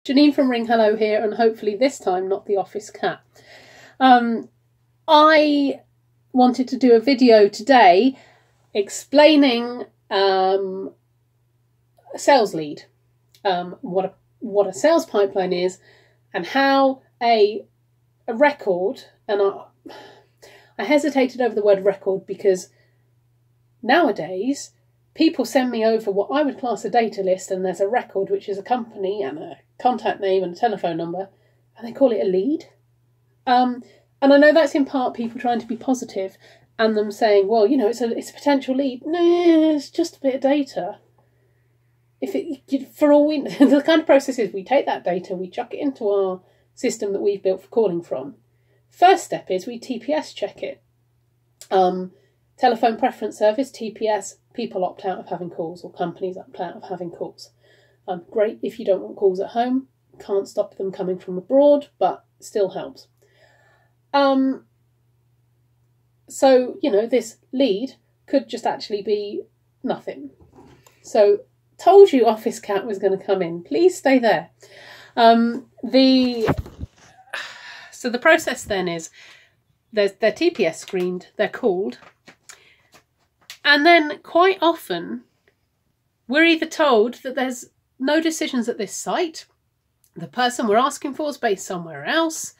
Janine from Ring Hello here, and hopefully this time not the office cat. I wanted to do a video today explaining a sales lead, what a sales pipeline is, and how a record, and I hesitated over the word record because nowadays people send me over what I would class a data list, and there's a record which is a company and a contact name and a telephone number, and they call it a lead. And I know that's in part people trying to be positive and them saying, well, you know, it's a potential lead. No, it's just a bit of data. For all we know, the kind of process is we take that data, we chuck it into our system that we've built for calling from. First step is we TPS check it. Telephone preference service, TPS, people opt out of having calls, or companies opt out of having calls. Great if you don't want calls at home. Can't stop them coming from abroad, but still helps. So, you know, this lead could just actually be nothing. So, told you Office Cat was going to come in. Please stay there. So the process then is they're TPS screened, they're called, and then quite often we're either told that there's no decisions at this site, the person we're asking for is based somewhere else.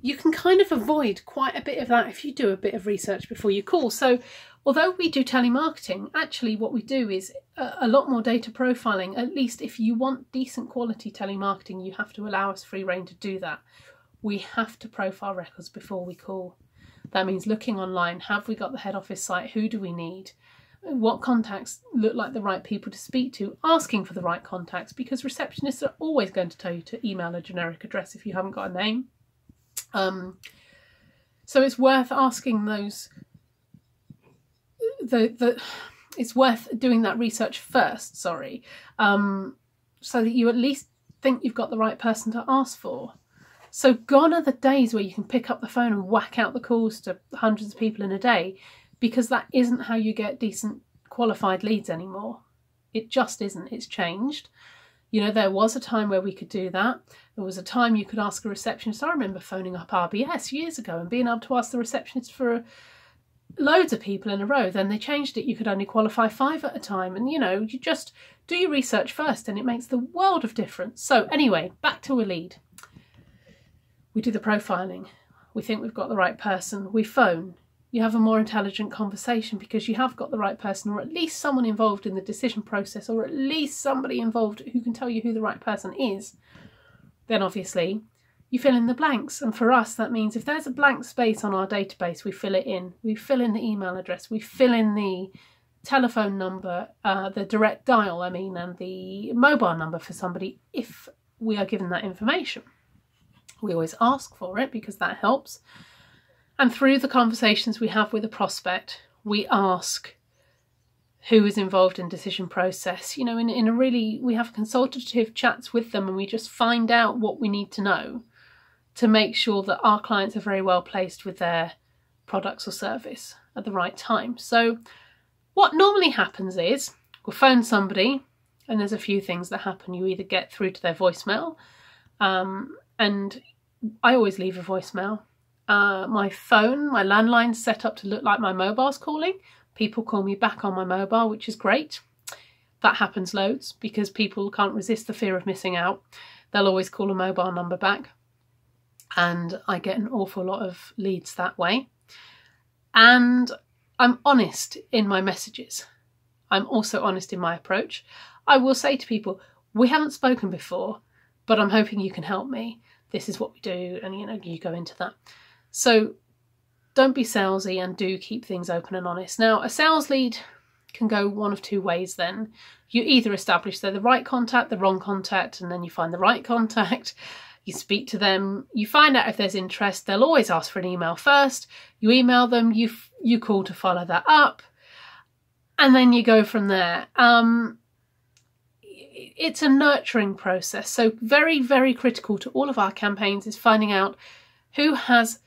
You can kind of avoid quite a bit of that if you do a bit of research before you call. So although we do telemarketing, actually what we do is a lot more data profiling. At least if you want decent quality telemarketing, you have to allow us free rein to do that. We have to profile records before we call. That means looking online. Have we got the head office site? Who do we need? What contacts look like the right people to speak to? Asking for the right contacts, because receptionists are always going to tell you to email a generic address if you haven't got a name. So it's worth asking those. It's worth doing that research first. Sorry, so that you at least think you've got the right person to ask for. So gone are the days where you can pick up the phone and whack out the calls to hundreds of people in a day, because that isn't how you get decent qualified leads anymore. It just isn't. It's changed. You know, there was a time where we could do that. There was a time you could ask a receptionist. I remember phoning up RBS years ago and being able to ask the receptionist for loads of people in a row. Then they changed it. You could only qualify 5 at a time. And, you know, you just do your research first and it makes the world of difference. So anyway, back to a lead. We do the profiling. We think we've got the right person. We phone. You have a more intelligent conversation because you have got the right person, or at least someone involved in the decision process, or at least somebody involved who can tell you who the right person is. Then obviously you fill in the blanks. And for us, that means if there's a blank space on our database, we fill it in. We fill in the email address. We fill in the telephone number, the direct dial, and the mobile number for somebody if we are given that information. We always ask for it because that helps. And through the conversations we have with a prospect, we ask who is involved in decision process. You know, we have consultative chats with them, and we just find out what we need to know to make sure that our clients are very well placed with their products or service at the right time. So what normally happens is we'll phone somebody, and there's a few things that happen. You either get through to their voicemail, and I always leave a voicemail. My phone, my landline's set up to look like my mobile's calling. People call me back on my mobile, which is great. That happens loads because people can't resist the fear of missing out. They'll always call a mobile number back. And I get an awful lot of leads that way. And I'm honest in my messages. I'm also honest in my approach. I will say to people, we haven't spoken before, but I'm hoping you can help me. This is what we do. And, you know, you go into that. So don't be salesy and do keep things open and honest. Now, a sales lead can go one of two ways then. You either establish they're the right contact, the wrong contact, and then you find the right contact. You speak to them, you find out if there's interest. They'll always ask for an email first. You email them, you call to follow that up, and then you go from there. It's a nurturing process. So very, very critical to all of our campaigns is finding out who has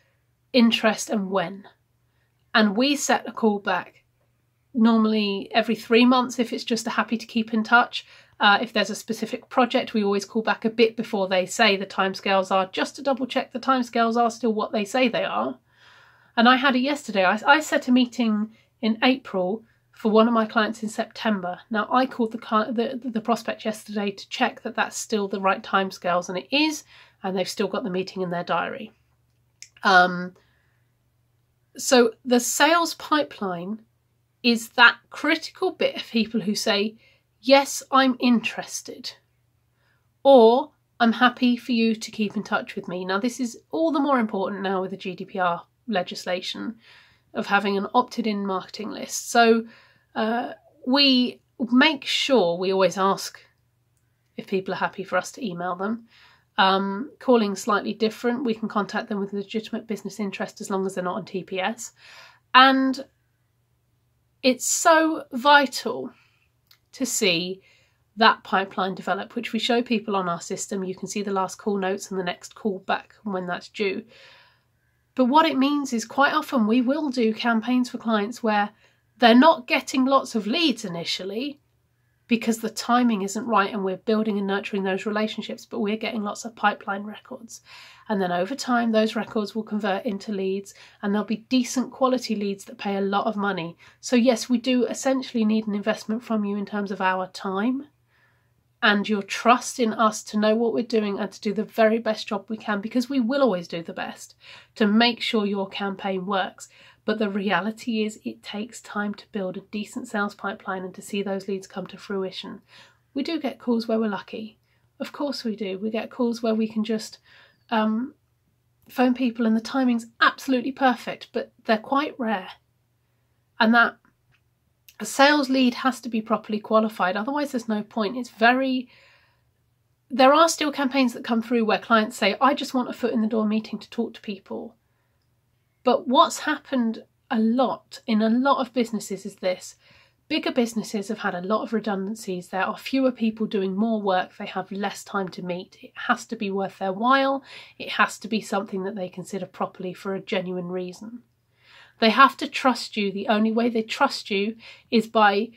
interest and when. And we set a call back normally every 3 months if it's just a happy to keep in touch, If there's a specific project, we always call back a bit before they say the timescales are, just to double check the timescales are still what they say they are. And I had it yesterday. I set a meeting in April for one of my clients in September. Now, I called the prospect yesterday to check that that's still the right timescales, and it is, and they've still got the meeting in their diary. So the sales pipeline is that critical bit of people who say, yes, I'm interested, or I'm happy for you to keep in touch with me. Now, this is all the more important now with the GDPR legislation of having an opted-in marketing list. So we make sure we always ask if people are happy for us to email them. Calling slightly different. We can contact them with legitimate business interest as long as they're not on TPS. And it's so vital to see that pipeline develop, which we show people on our system. You can see the last call notes and the next call back and when that's due. But what it means is quite often we will do campaigns for clients where they're not getting lots of leads initially because the timing isn't right and we're building and nurturing those relationships, but we're getting lots of pipeline records. And then over time, those records will convert into leads, and there'll be decent quality leads that pay a lot of money. So yes, we do essentially need an investment from you in terms of our time and your trust in us to know what we're doing and to do the very best job we can, because we will always do the best to make sure your campaign works. But the reality is it takes time to build a decent sales pipeline and to see those leads come to fruition. We do get calls where we're lucky. Of course we do. We get calls where we can just phone people and the timing's absolutely perfect, but they're quite rare. And that a sales lead has to be properly qualified, otherwise there's no point. There are still campaigns that come through where clients say, I just want a foot in the door meeting to talk to people. But what's happened a lot in a lot of businesses is this. Bigger businesses have had a lot of redundancies. There are fewer people doing more work. They have less time to meet. It has to be worth their while. It has to be something that they consider properly for a genuine reason. They have to trust you. The only way they trust you is by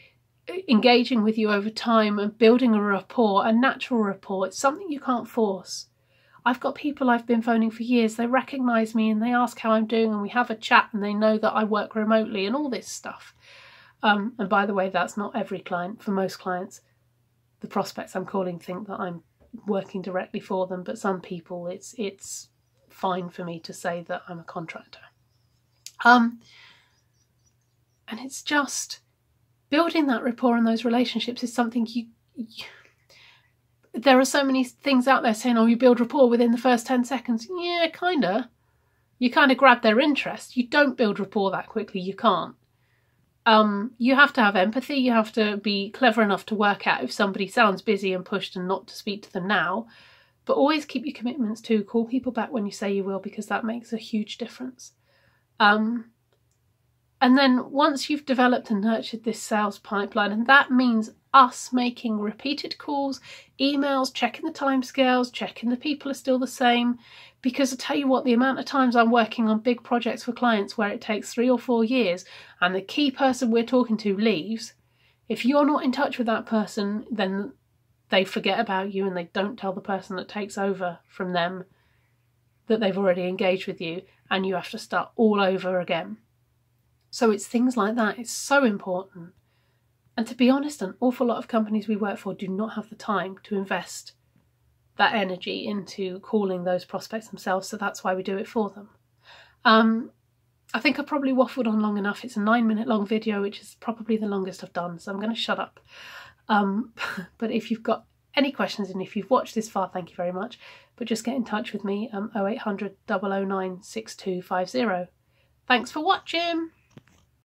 engaging with you over time and building a rapport, a natural rapport. It's something you can't force. I've got people I've been phoning for years. They recognise me and they ask how I'm doing and we have a chat and they know that I work remotely and all this stuff. And by the way, that's not every client. For most clients, the prospects I'm calling think that I'm working directly for them, but some people it's fine for me to say that I'm a contractor. And it's just building that rapport and those relationships is something there are so many things out there saying, oh, you build rapport within the first 10 seconds. Yeah, kinda. You kind of grab their interest. You don't build rapport that quickly. You can't. You have to have empathy. You have to be clever enough to work out if somebody sounds busy and pushed and not to speak to them now. But always keep your commitments too. Call people back when you say you will, because that makes a huge difference. And then once you've developed and nurtured this sales pipeline, and that means us making repeated calls, emails, checking the timescales, checking the people are still the same. Because I tell you what, the amount of times I'm working on big projects for clients where it takes 3 or 4 years and the key person we're talking to leaves, if you're not in touch with that person, then they forget about you and they don't tell the person that takes over from them that they've already engaged with you, and you have to start all over again. So it's things like that. It's so important. And to be honest, an awful lot of companies we work for do not have the time to invest that energy into calling those prospects themselves, so that's why we do it for them. I think I probably waffled on long enough. It's a 9-minute long video, which is probably the longest I've done, so I'm going to shut up. But if you've got any questions, and if you've watched this far, thank you very much. But just get in touch with me, 0800 009 6250. Thanks for watching.